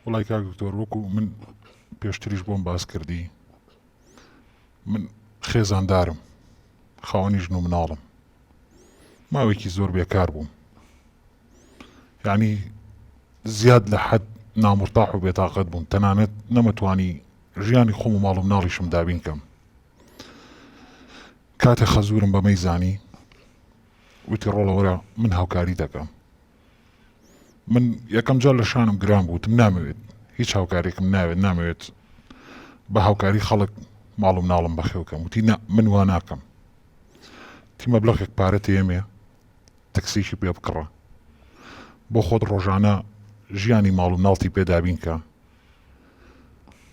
وڵای کاک دکتۆر وەکو من پێشتریش بۆم باس کردی من خێزاندارم خاوەنی ژن و مناڵم ماوەیەکی زۆر بێکار بووم یعنی زیاد لە حەد نامرتاح و بێتاقەت بووم تەنانەت نەمەتوانی ژیانی خۆم و ماڵ و مناڵیشم دابین کەم کاتێ خەزورم بەمەی زانی وتی ڕۆڵەوەرە من هاوکاری دەکەم من یەکەم جار لە شانم گران بووتم نامەوێت هیچ هاوکارێکم نامەوێت بە هاوکاری خەڵک ماڵ و مناڵم بەخێوکەم وتی من وا ناکەم تی مەبلەغێک پارەت ئێمێ تەکسیشی پێ بکڕە بۆ خۆت ڕۆژانە ژیانی ماڵ و مناڵتی پێدابین کە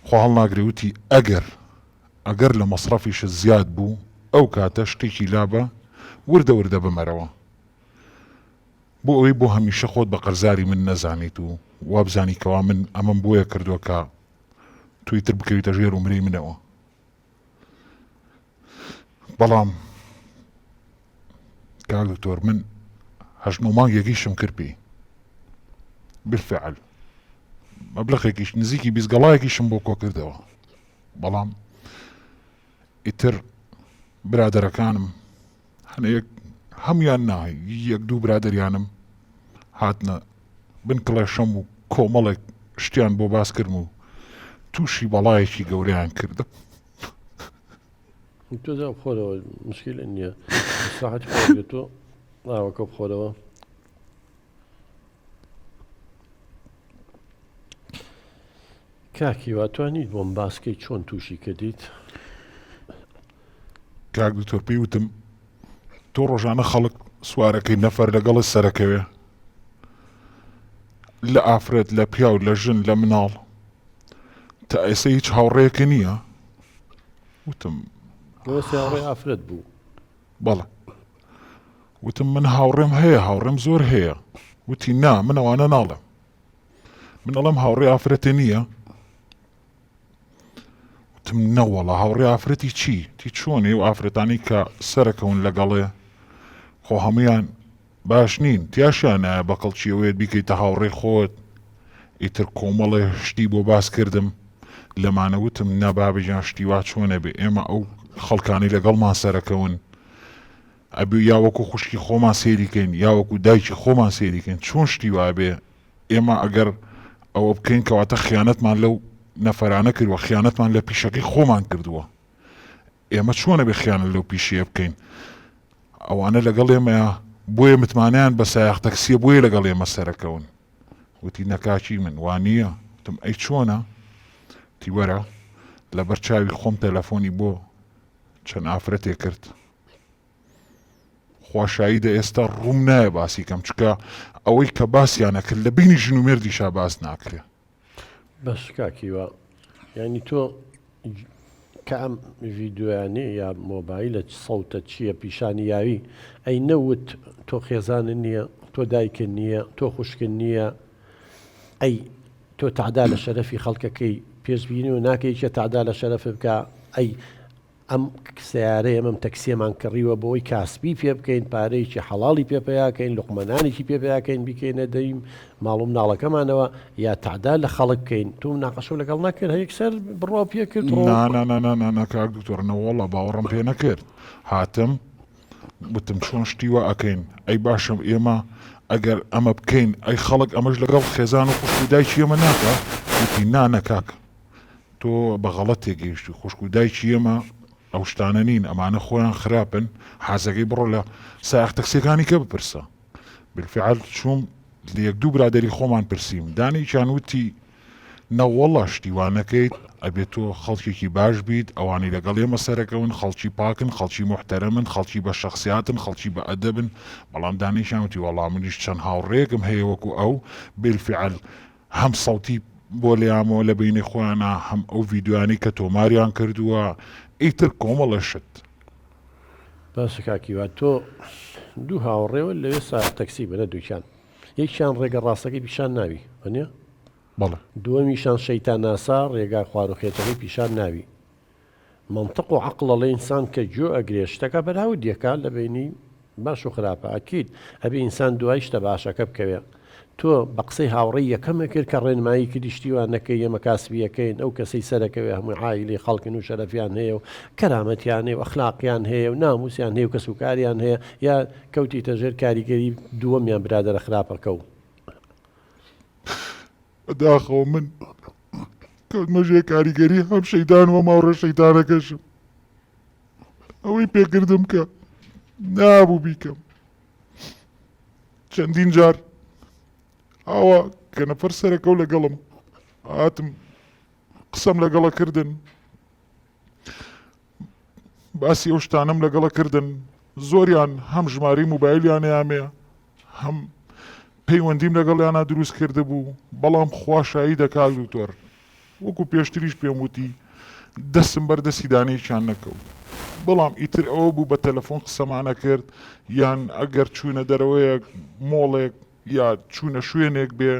خۆ هەڵ ناگرێ وتی ئەگەر لە مەسرەفیشت زیاد بوو ئەو کاتە شتێکی لابە وردە وردە بمەرەوە بۆ ئەوەی بۆ هەمیشە خۆت بە قەرزاری من نەزانیت و وابزانی کەوا من ئەمەم بۆیە کردووە کە توی تر بکەویتە ژێر و مرەی منەوە بەڵام کاک دکتۆر من 8 مانگێکیشم کرد پێی بالفعل مەبلەغێکیش نزیکی 20 گەڵایەکیشم بۆ کۆ کردەوە بەڵام ئیتر برادەرەکانم هەمویان نا یەک دوو برادەریانم هاتنە بن کڵێشەم و کۆمەڵێک شتیان بۆ باس کردم و تووشی بەڵایەکی گەورەیان کردم تۆ بخۆرەوە مشکل نییە ساحەتی خۆ تۆ ناوەکە بخۆرەوە کاکیوا توانیت بۆم باسکەی چۆن تووشی کردیت کاک دکتۆر پێی وتم تۆ ڕۆژانە خەڵک سوارەکەی نەفەر لەگەڵی سەرەکەوێ لە ئافرەت لە پیا و لە ژن لە مناڵ تا ئێستا هیچ هاوڕێیەکە نییە وتم هاوڕێ ئافرەت بوو بەڵێ وتم من هاوڕێم هەیە هاوڕێم زۆر هەیە وتی نا من ئەوانە ناڵێم من ئەڵێم هاوڕێ ئافرەتە نییە وتم نەوەڵە هاوڕێ ئافرەتی چی تی چۆنێ و ئافرەتانی کە سەرەکەون لەگەڵێ خۆ هەمویان باش نین تیاشیان نایە بەقەڵچیەوەیت بیکەیتە هاوڕێ خۆت ئیتر کۆمەڵێ شتی بۆ باس کردم لەمانە وتم نەبابێژیان شتی وا چۆنە بێ ئێمە ئەو خەڵکانی لەگەڵمان سەرەکەون ئەبێ یا وەکو خوشکی خۆمان سێریکەین یا وەکو دایکی خۆمان سێریکەین چۆن شتی وا بێ ئێمە ئەگەر ئەوە بکەین کەواتە خیانەتمان لەو نەفەرانە کردووە خیانەتمان لە پیشەکەی خۆمان کردووە ئێمە چۆنە بێ خیانەت لەو پیشەیە بکەین ئەوانە لەگەڵ ئێمەیە بۆیە متمانیان بە سایاق تەکسیە بۆیە لەگەڵ ئێمە سەرەکەون وتی نەکاکی من وانییە وتم ئەی چۆنە تی وەرە لە بەرچاوی خۆم تەلەفۆنی بۆ چەند ئافرەتێ کرد خواشاییدە ئێستا ڕووم نایە باسی کەم چکە ئەوەی کە باسییانە کرد لە بینی ژن و مێردیشا باس ناکرێ بەس کاکیوە یعنی تۆ کە ئەم ڤیددیویانێ یا مۆبایلە سەوتە چییە پیشانی یاوی ئەی نەوت تۆ خێزانن نییە تۆ دایکن نییە تۆ خوشکن نییە ئەی تۆ تعدا لە شەرەفی خەڵکەکەی پێشبینی و ناکەیکە تعدا لە شەرەف بکە ئەی ئەم سیارەیە ئەم تەکسیەمان کڕیوە بۆی کاسبی پێ بکەین پارەیەکی حەڵاڵی پێپیاکەین لوقمەنانێکی پێپیاکەین بکەینە دەیم ماڵوم ناڵەکەمانەوە یا تعدا لە خەڵک بکەین تو ناقەشە لەگەڵ ناکرد هەیەک سەر بڕۆ پێ کرد کاک دکتۆرنەوەڵە باوەڕم پێ نەکرد هاتم وتم چۆن شتیوە ئەکەین ئەی باشم ئێمە ئەگەر ئەمە بکەین ئەی خەڵک ئەمەش لەگەڵ خێزان و خوشک و دایکی ئێمە ناکە وتی نانەکاک تۆ بەغەڵەت تێگەیشتی خوشک و دایکی ئێمە ئەو شتانە نین ئەمانە خۆیان خراپن حازەکەی بڕۆ لە سایاق تەکسیەکانی کە بپرسە بالفعل چووم لە یەک دوو برادەری خۆمان پرسییم دانێکیان وتی نەوەڵە شتیوانەکەیت ئەبێت تۆ خەڵکێکی باش بیت ئەوانی لەگەڵ ئێمە سەرەکەون خەڵکی پاکن خەڵکی محتەرەمن خەڵکی بە شەخسیاتن خەڵکی بە ئەدەبن بەڵام دانێکیان وتی وەڵام منیش چەند هاوڕێکم هەیە وەکو ئەو بالفعل هەم سەوتی بۆ لێیامەوە لە بینی خۆیانە هەم ئەو ڤیددیوانی کە تۆماریان کردووە ئیتر کۆمەڵە شت باشە کاکیوە تۆ دوو هاوڕێوە لەوێ سایاق تەکسی بنە دووچان یەکیان ڕێگە ڕاستەکەی پیشان ناوی وەنیە بەڵێ دووەمیشان شەیتان ناسا ڕێگا خواروخێتەکەی پیشان ناوی منطق و عەقڵە لە ئینسان کە گوێ ئەگرێ شتەکە بەراورد دیەکات لە بینی باش و خراپە ئەکید هەبێ ئینسان دوای شتە باشەکە بکەوێ تۆ بە قسەی هاوڕێی یەکەمە کرد کە ڕێنمایی کردی شتیوانەکەی ئێمە کاسبیەکەین ئەو کەسەی سەرەکەوێ هەمووی عایلی خەڵکن و شەرەفیان هەیە و کەرامەتیان هەیە و ئەخلاقیان هەیە و ناموسیان هەیە و کەسوکاریان هەیە یا کەوتی تەژێر کاریگەری دووەمیان برادەرە خراپەکە و داخەوە من کەوتمەژێ کاریگەری هەم شەیدان و ماوڕە شەیتانەکەشم ئەوەی پێکردم کە نابوو بیکەم چەندین جار ئاوا کە نەفەر سەرەکە و لەگەڵم هاتم قسەم لەگەڵە کردن باسی ئەو شتانم لەگەڵە کردن زۆریان هەم ژماری موبایلیانیامەیە هەم پەیوەندیم لەگەڵیانە دروست کرده بوو بەڵام خواشایی دەکات دوکتۆر وەکو پێشتریش پێم وتی دەستم بەردەستی دانەیەکیان نەکەوت بەڵام ئیتر ئەوە بوو بە تەلەفۆن قسەمانە کرد یان ئەگەر چوونە دەرەوەیەک مۆڵێک یا چوونە شوێنێک بێ